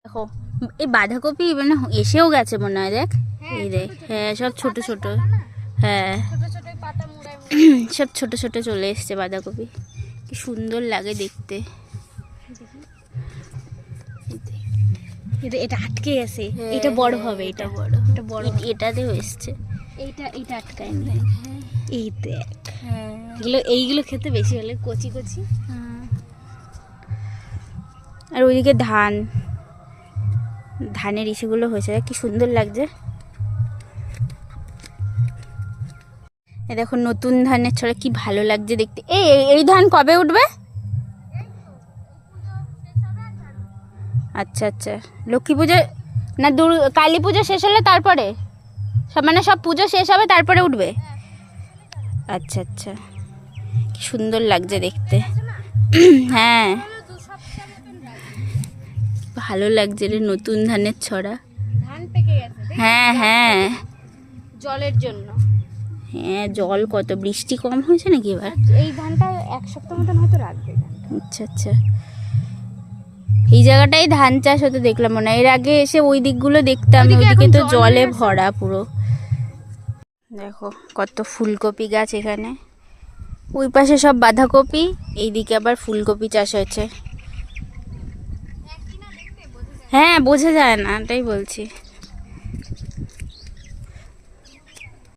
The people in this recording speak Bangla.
দেখো এই বাঁধাকপি মানে এসেও গেছে মনে হয়, দেখ এই দেখ, হ্যাঁ সব ছোট ছোট, হ্যাঁ সব ছোট ছোট চলে এসছে বাঁধাকপি, কি সুন্দর লাগে দেখতে। এটা আটকে আছে, এটা বড় হবে, এটা বড়, এটা বড়, এটাতেও এসছে, এইটা আটকায়নি। এই দেখ, এইগুলো খেতে বেশি হলে কচি কচি। আর ওইদিকে ধানের ইসেগুলো হয়েছে, কি সুন্দর লাগছে। এ দেখো নতুন ধানের ছড়া, কি ভালো লাগছে দেখতে। এই ধান কবে উঠবে? আচ্ছা আচ্ছা, লক্ষ্মী পুজো না কালী পুজো শেষ হলে তারপরে সব, মানে সব পুজো শেষ হবে তারপরে উঠবে? আচ্ছা আচ্ছা, কি সুন্দর লাগছে দেখতে। হ্যাঁ ভালো লাগছে রে, নতুন ধানের ছড়া। ধান পেকে গেছে, হ্যাঁ হ্যাঁ, জলের জন্য। হ্যাঁ জল কত, বৃষ্টি কম হয়েছে নাকি এবার? এই ধানটা এক সপ্তাহ মতন হয়তো রাখবে। আচ্ছা আচ্ছা, এই জায়গাটাই ধান চাষ হতে দেখলাম মনে হয়, এর আগে এসে ওই দিকগুলো দেখতাম, ওইদিকে তো জলে ভরা পুরো। দেখো কত ফুলকপি গাছ এখানে, ওই পাশে সব বাঁধাকপি, এইদিকে আবার ফুলকপি চাষ হয়েছে। হ্যাঁ বোঝা যায় না, এটাই বলছি।